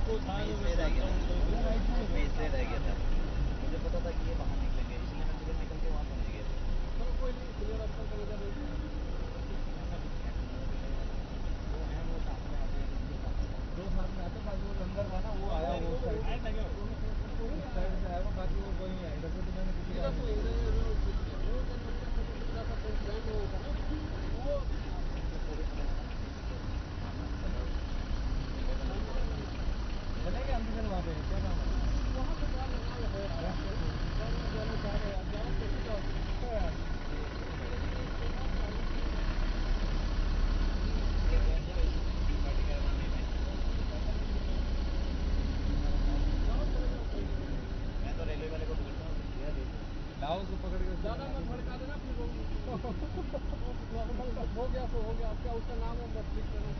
इसलिए रह गया था, इसलिए रह गया था। मुझे पता था कि ये बाहर निकलेंगे, इसलिए मैं तुरंत निकल के वहाँ पहुँच गया। चलो कोई नहीं, क्लियर रास्ता चलेगा। वो है, वो सामने आते हैं, जो सामने आते हैं, बाकी वो लंगर था ना, वो आया, वो साइड से आएगा, बाकी वो कोई नहीं आएगा। तो मैंने किसी का चलेंगे हम भी वहाँ पे, क्या नाम है वहाँ पे, मैं तो रेलवे वाले को बोलता हूँ लाओ उसको पकड़ के, ज़्यादा मत भड़का देना अपने लोगों को। हो गया तो हो गया, क्या उसका नाम है बस लिख देना।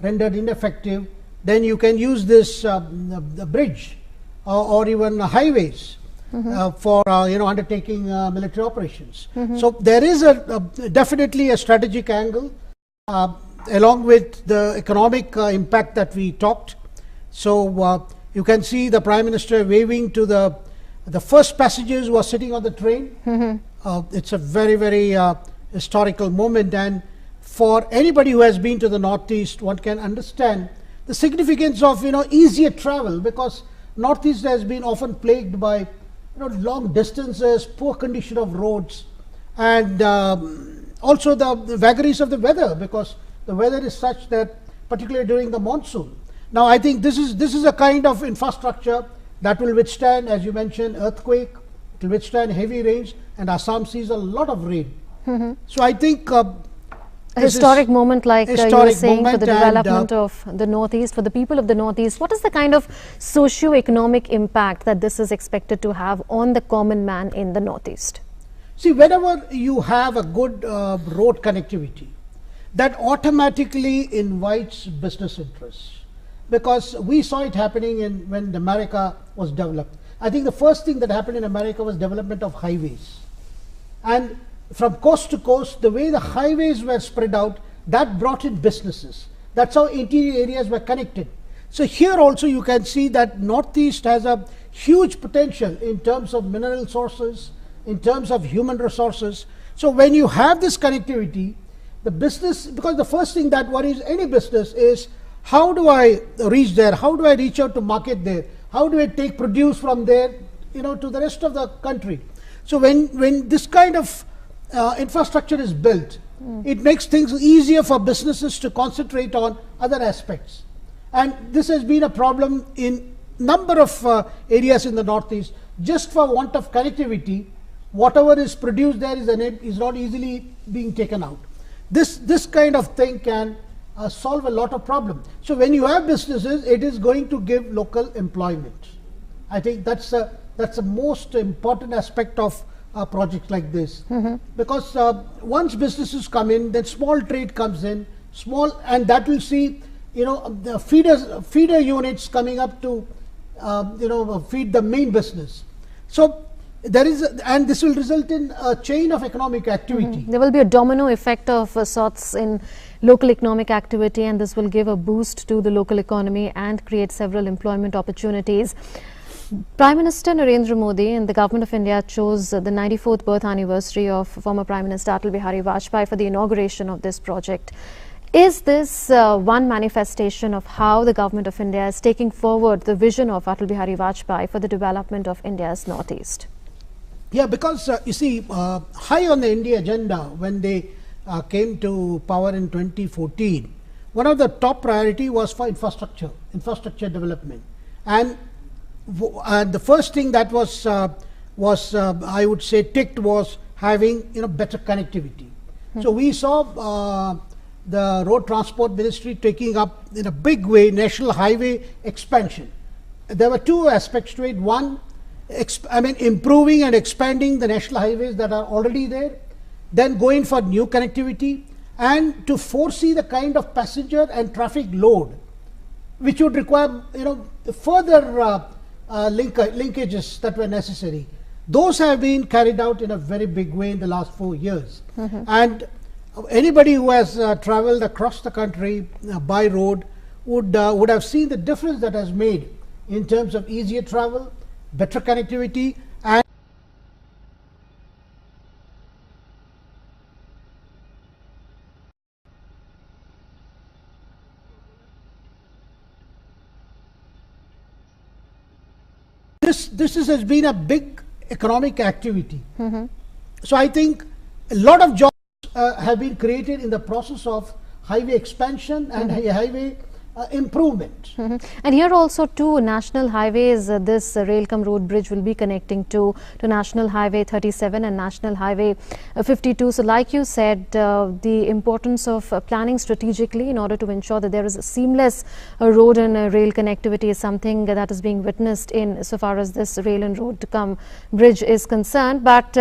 rendered ineffective, then you can use this bridge or even highways for undertaking military operations. So there is definitely a strategic angle. along with the economic impact that we talked. So you can see the Prime Minister waving to the first passengers who are sitting on the train. It's a very, very historical moment, and for anybody who has been to the Northeast, one can understand the significance of easier travel, because Northeast has been often plagued by long distances, poor condition of roads, and also the vagaries of the weather, because the weather is such that, particularly during the monsoon. Now, I think this is a kind of infrastructure that will withstand, as you mentioned, earthquake. It will withstand heavy rains, and Assam sees a lot of rain. So I think a historic moment, like you were saying, for the development of the Northeast, for the people of the Northeast. What is the kind of socio-economic impact that this is expected to have on the common man in the Northeast? See, whenever you have a good road connectivity, that automatically invites business interests, because we saw it happening when America was developed. I think the first thing that happened in America was development of highways, and from coast to coast, the way the highways were spread out, that brought in businesses. That's how interior areas were connected. So here also you can see that Northeast has a huge potential in terms of mineral sources, in terms of human resources. So when you have this connectivity, the business, because the first thing that worries any business is, how do I reach there? How do I reach out to market there? How do I take produce from there, to the rest of the country? So when this kind of infrastructure is built, it makes things easier for businesses to concentrate on other aspects. And this has been a problem in number of areas in the Northeast. Just for want of connectivity, whatever is produced there is not easily being taken out. This kind of thing can solve a lot of problems. So when you have businesses, it is going to give local employment. I think that's the most important aspect of projects like this, because once businesses come in, then small trade comes in, and that will see the feeder units coming up to feed the main business. So there is, and this will result in a chain of economic activity. There will be a domino effect of sorts in local economic activity, and this will give a boost to the local economy and create several employment opportunities. Prime Minister Narendra Modi and the Government of India chose the 94th birth anniversary of former Prime Minister Atal Bihari Vajpayee for the inauguration of this project. Is this one manifestation of how the Government of India is taking forward the vision of Atal Bihari Vajpayee for the development of India's Northeast? Yeah, because you see, high on the India agenda when they came to power in 2014, one of the top priority was for infrastructure development, and the first thing that was I would say ticked was having better connectivity. So we saw the Road Transport Ministry taking up in a big way national highway expansion. There were two aspects to it. One, improving and expanding the national highways that are already there, then going for new connectivity, and to foresee the kind of passenger and traffic load which would require further linkages that were necessary. Those have been carried out in a very big way in the last 4 years. And anybody who has traveled across the country by road would have seen the difference that has made in terms of easier travel, better connectivity, and this has been a big economic activity. So I think a lot of jobs have been created in the process of highway expansion and highway improvement. And here also two national highways, this rail-cum road bridge will be connecting to National Highway 37 and National Highway 52. So like you said, the importance of planning strategically in order to ensure that there is a seamless road and rail connectivity is something that is being witnessed in so far as this rail and road-cum bridge is concerned. But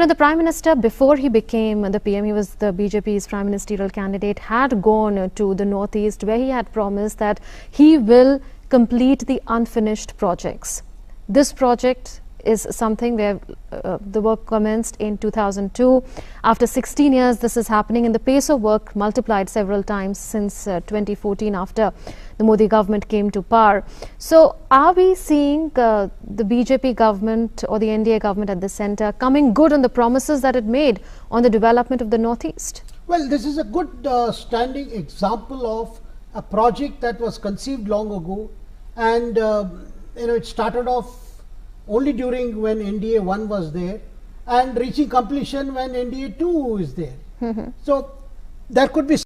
the Prime Minister, before he became the PM, he was the BJP's Prime Ministerial candidate, had gone to the Northeast where he had promised that he will complete the unfinished projects. This project is something where the work commenced in 2002. After 16 years, this is happening, and the pace of work multiplied several times since 2014 after the Modi government came to power. So are we seeing the BJP government or the NDA government at the centre coming good on the promises that it made on the development of the Northeast? Well, this is a good standing example of a project that was conceived long ago, and it started off only during when NDA 1 was there, and reaching completion when NDA 2 is there. So there could be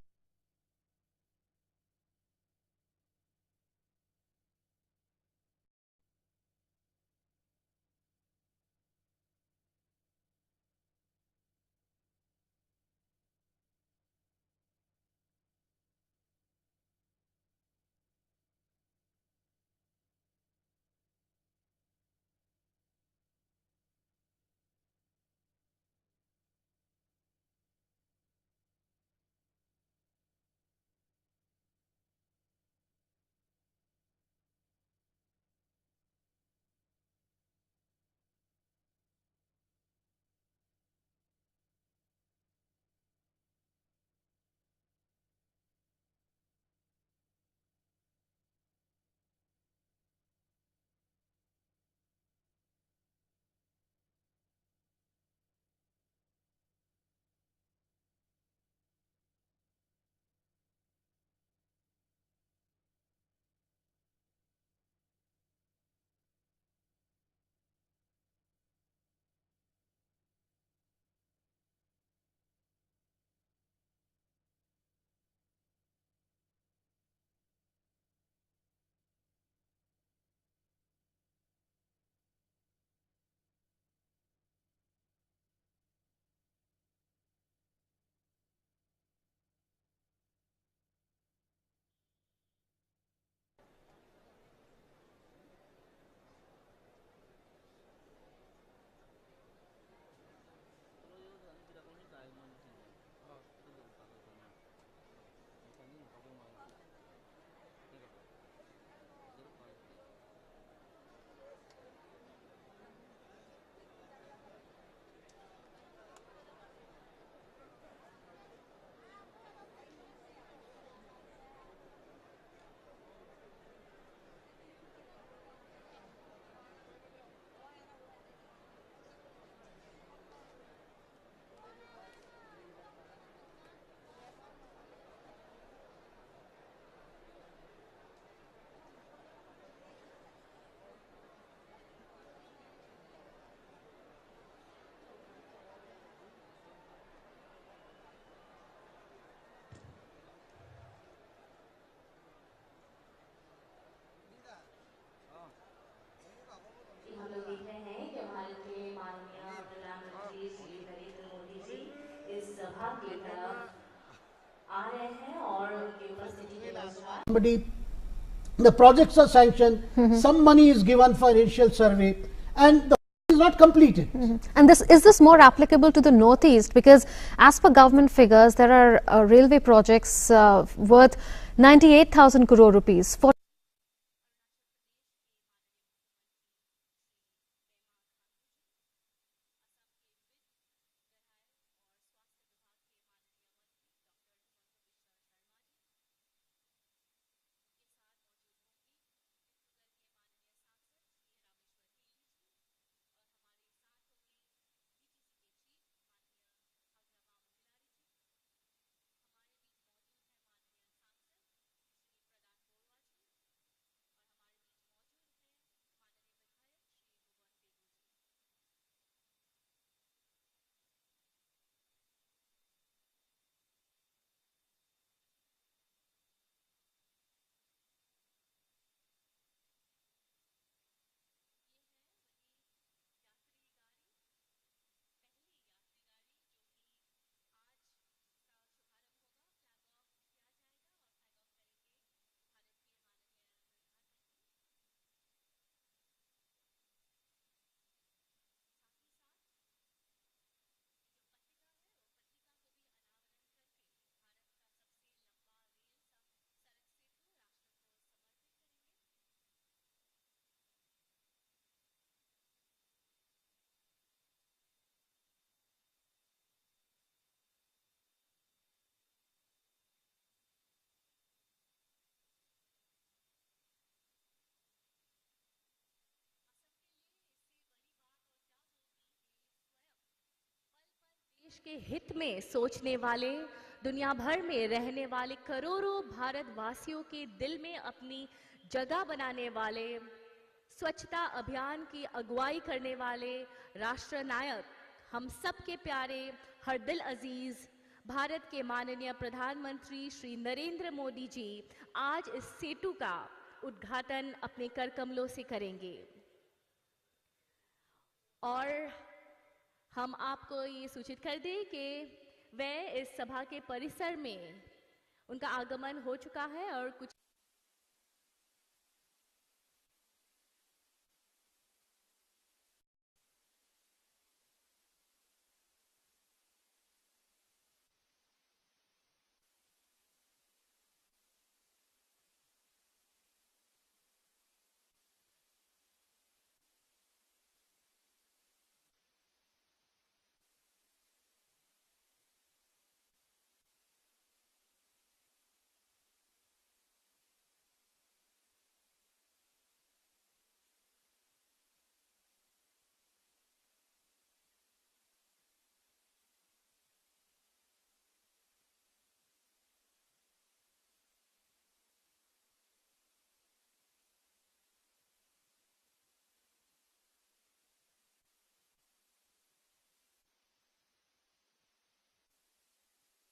कि हम लोग देख रहे हैं कि भारत के माननीय प्रधानमंत्री श्री नरेंद्र मोदी जी इस सभा की तरफ आ रहे हैं और उनकी उपस्थिति के पश्चात somebody, the projects are sanctioned, some money is given for initial survey, and the is not completed. And is this more applicable to the Northeast? Because as per government figures, there are railway projects worth 98,000 crore rupees. देश के हित में सोचने वाले, दुनिया भर में रहने वाले करोड़ों भारतवासियों के दिल में अपनी जगह बनाने वाले, स्वच्छता अभियान की अगुवाई करने वाले राष्ट्र नायक, हम सब के प्यारे, हर दिल अजीज भारत के माननीय प्रधानमंत्री श्री नरेंद्र मोदी जी आज इस सेतु का उद्घाटन अपने कर कमलों से करेंगे। और हम आपको ये सूचित कर दें कि वह इस सभा के परिसर में उनका आगमन हो चुका है और कुछ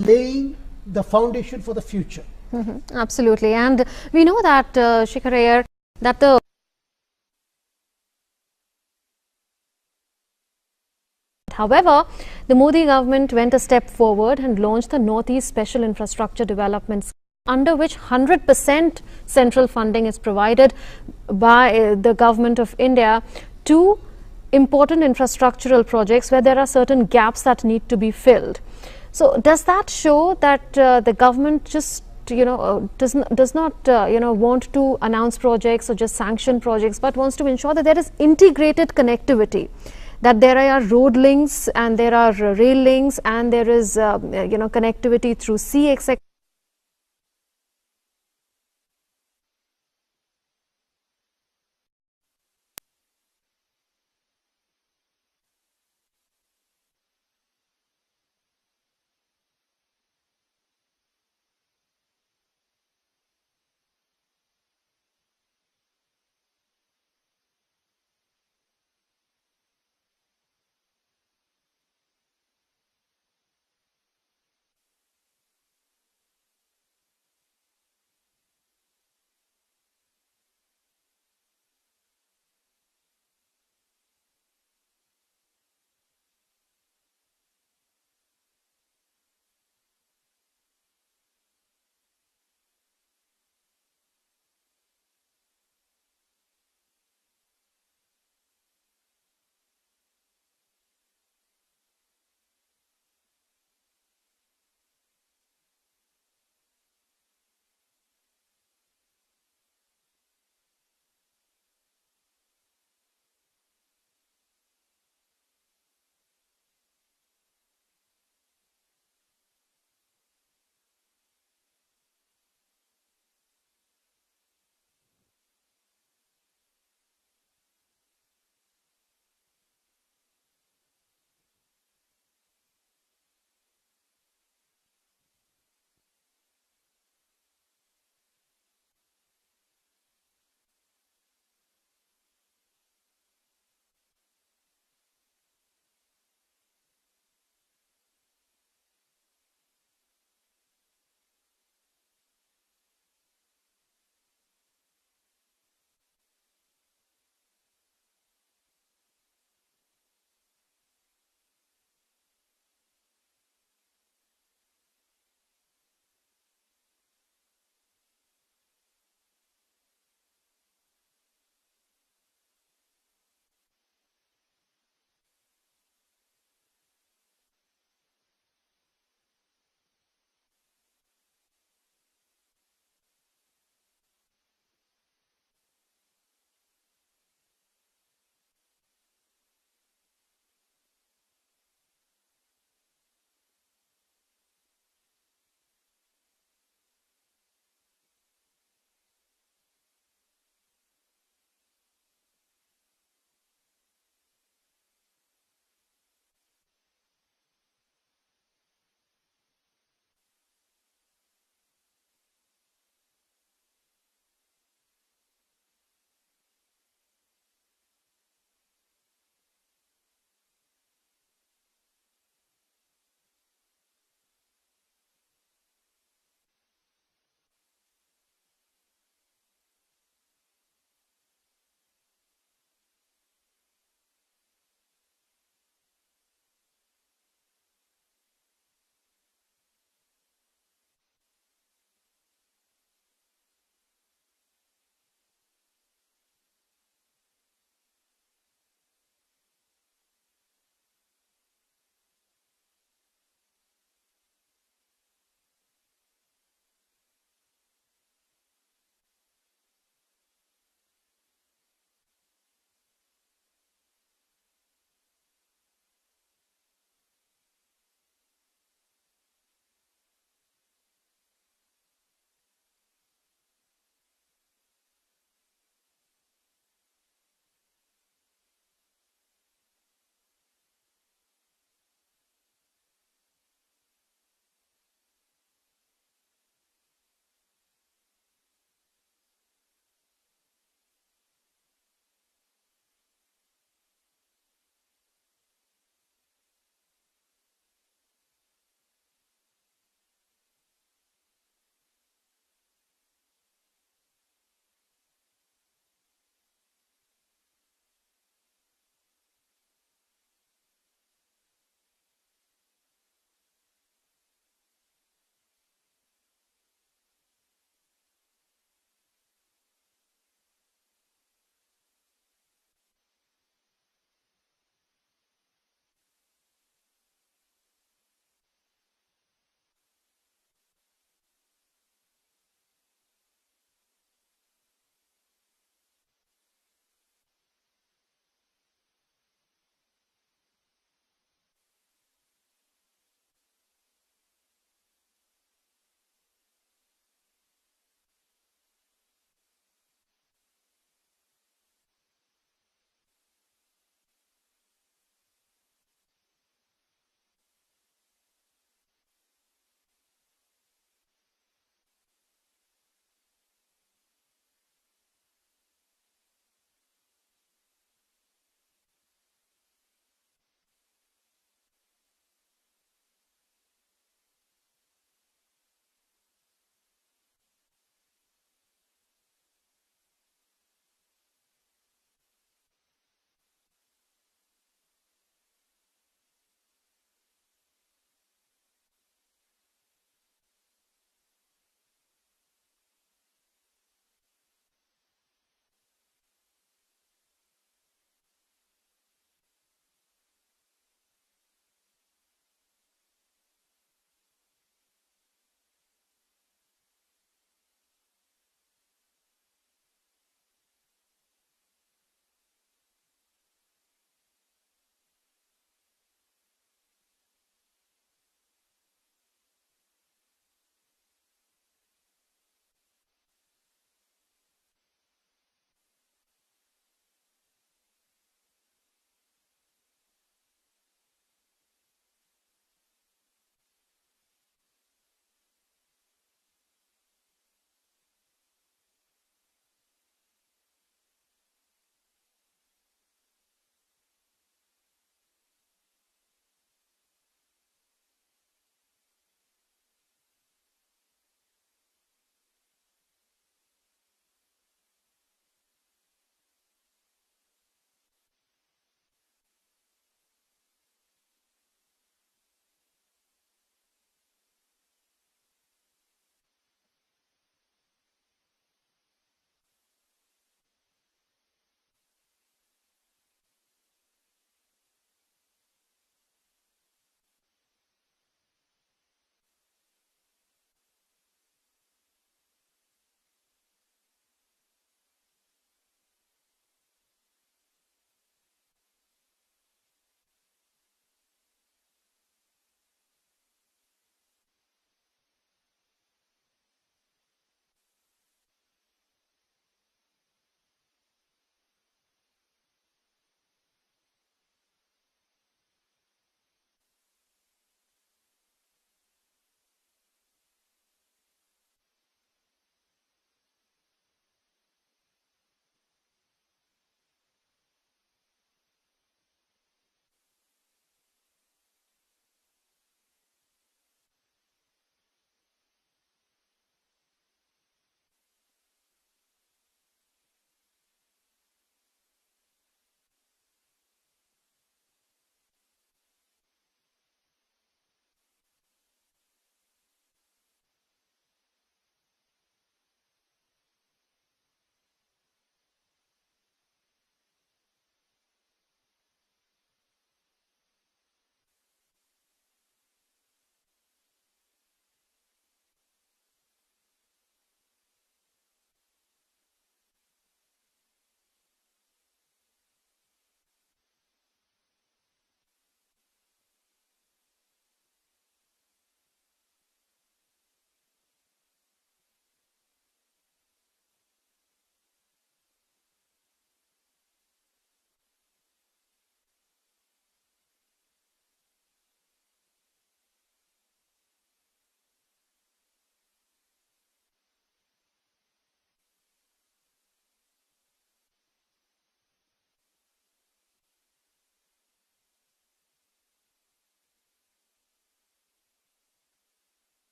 laying the foundation for the future. Absolutely. And we know that, Shikhar Iyer, that however, the Modi government went a step forward and launched the Northeast Special Infrastructure Development Scheme, under which 100% central funding is provided by the government of India to important infrastructural projects where there are certain gaps that need to be filled. So does that show that the government just does not want to announce projects or just sanction projects, but wants to ensure that there is integrated connectivity, that there are road links and there are rail links and there is connectivity through sea, etc.